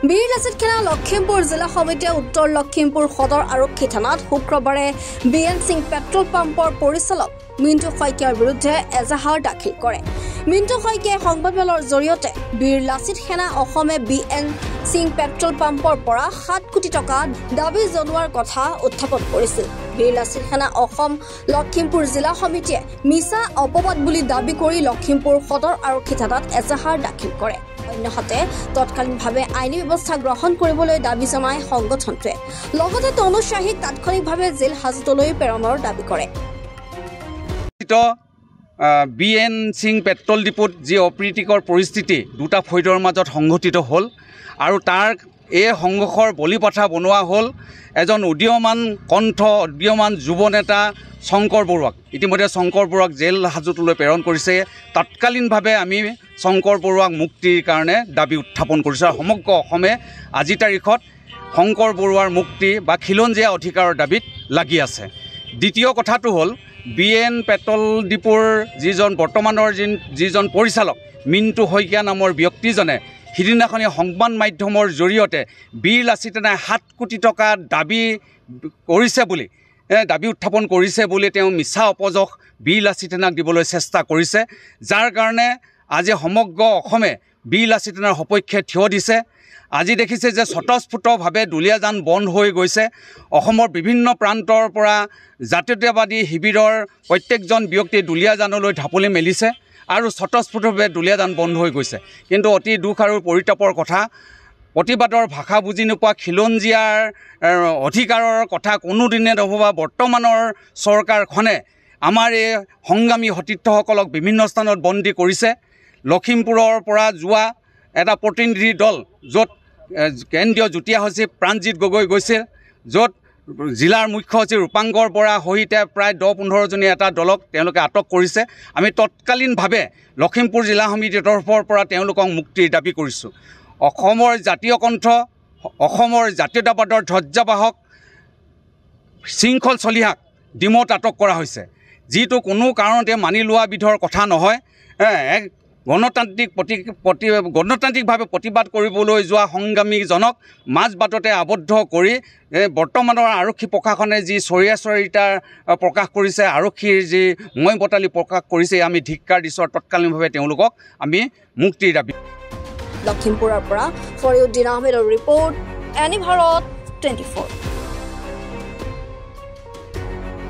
বীৰ লাচিত খানা লখিমপুৰ জিলা সমিতিয়ে উত্তৰ লখিমপুৰ সদৰ আৰক্ষী থানাত শুক্ৰবাৰে BN সিং পেট্ৰল পাম্পৰ পৰিচালক মিণ্টু শইকীয়াৰ বিৰুদ্ধে এজাহাৰ দাখিল কৰে। মিণ্টু শইকীয়াই সংবাদমেলৰ জৰিয়তে বীৰ লাচিত সেনা অসমে BN সিং পেট্ৰল পাম্পৰ পৰা 7 কোটি টকা দাবী জনোৱাৰ কথা উত্থাপন কৰিছিল। বীৰ লাচিত সেনা অসম লখিমপুৰ জিলা সমিতিয়ে মিছা অপবাদ বুলি দাবী কৰি লখিমপুৰ সদৰ আৰক্ষী থানাত এজাহাৰ দাখিল কৰে। অন্যহাতে তৎকালীনভাৱে আইনী ব্যৱস্থা গ্ৰহণ কৰিবলৈ দাবী জনায় সংগঠনটোৱে। লগতে তনু শ্বাহীক তাৎক্ষণিকভাৱে জেল হাজতলৈ প্ৰেৰণৰ দাবী কৰে। BN সিং পেট্ৰল ডিপোত যি অপ্ৰীতিকৰ পৰিস্থিতি দুটা ফৈদৰ মাজত সংঘটিত হ'ল আৰু তাৰ এই সংঘৰ্ষৰ বলিপথা বনোৱা হ'ল এজন উদীয়মান যুৱ নেতা শংকৰ বৰুৱাক। ইতিমধ্যে শংকৰ বৰুৱাক জেল হাজতলৈ প্ৰেৰণ কৰিছে। তৎকালীনভাৱে আমি শংকৰ বৰুৱাক মুক্তিৰ কাৰণে দাবী উত্থাপন কৰিছোঁ আৰু সমগ্ৰ অসমে আজি তাৰিখত শংকৰ বৰুৱাৰ মুক্তি বা খিলঞ্জীয়া অধিকাৰৰ দাবীত লাগি আছে। দ্বিতীয় কথাটো হ'ল BN পেট্ৰল ডিপোৰ বৰ্তমানৰ যিজন পৰিচালক মিণ্টু শইকীয়া নামৰ ব্যক্তিজনে সিদিনাখনি সংবাদ মাধ্যমৰ জৰিয়তে বীৰ লাচিতে 7 কোটি টকা দাবী উত্থাপন কৰিছে বুলি তেওঁ মিছা অপযশ বীৰ লাচিতেনাক দিবলৈ চেষ্টা কৰিছে, যাৰ কাৰণে আজি সমগ্ৰ অসমে বীৰ লাচিতেনাৰ সপক্ষে থিয় দিছে। আজি দেখিছে যে স্বতঃস্ফূৰ্তভাৱে দুলীয়াজান বন্ধ হৈ গৈছে। অসমৰ বিভিন্ন প্ৰান্তৰ পৰা জাতীয়তাবাদী শিবিৰৰ প্ৰত্যেকজন ব্যক্তি দুলীয়াজানলৈ ঢাপলি মেলিছে আৰু স্বতঃস্ফূৰ্তভাৱে দুলীয়াজান বন্ধ হৈ গৈছে। কিন্তু অতি দুখ আৰু পৰিতাপৰ কথা, প্ৰতিবাদৰ ভাষা বুজি নোপোৱা খিলঞ্জীয়াৰ অধিকাৰৰ কথা কোনোদিনে নভবা বৰ্তমানৰ চৰকাৰখনে আমাৰ এই সংগ্ৰামী সতীৰ্থসকলক বিভিন্ন স্থানত বন্দী কৰিছে। লখিমপুৰৰ পৰা যোৱা এটা প্ৰতিনিধি দল য'ত কেন্দ্ৰীয় যুটীয়া সচিব প্ৰাণজিৎ গগৈ গৈছিল, য'ত জিলাৰ মুখ্য সচিব ৰূপাংকৰ বৰা সহিতে প্ৰায় 10-15 জনীয়া এটা দলক তেওঁলোকে আটক কৰিছে। আমি তৎকালীনভাৱে লখিমপুৰ জিলা সমিতিৰ তৰফৰ পৰা তেওঁলোকক মুক্তিৰ দাবী কৰিছোঁ। অসমৰ জাতীয় কণ্ঠ, অসমৰ জাতীয়তাবাদৰ ধ্বজাবাহক শৃংখল চলিহাক ডিমৌত আটক কৰা হৈছে, যিটো কোনো কাৰণতে মানি লোৱা বিধৰ কথা নহয়। এক গণতান্ত্ৰিকভাৱে প্ৰতিবাদ কৰিবলৈ যোৱা সংগ্ৰামীজনক মাজবাটতে আবদ্ধ কৰি বৰ্তমানৰ আৰক্ষী প্ৰশাসনে যি চৰিয়াচৰিতা প্ৰকাশ কৰিছে, আৰক্ষীৰ যি মই বটালি প্ৰকাশ কৰিছে, আমি ধিক্কাৰ দিছোঁ। তৎকালীনভাৱে তেওঁলোকক আমি মুক্তিৰ দাবী। লখিমপুৰৰ পৰা ফৰিউদ্দিন আহমেদৰ ৰিপৰ্ট, এনি ভাৰত 24।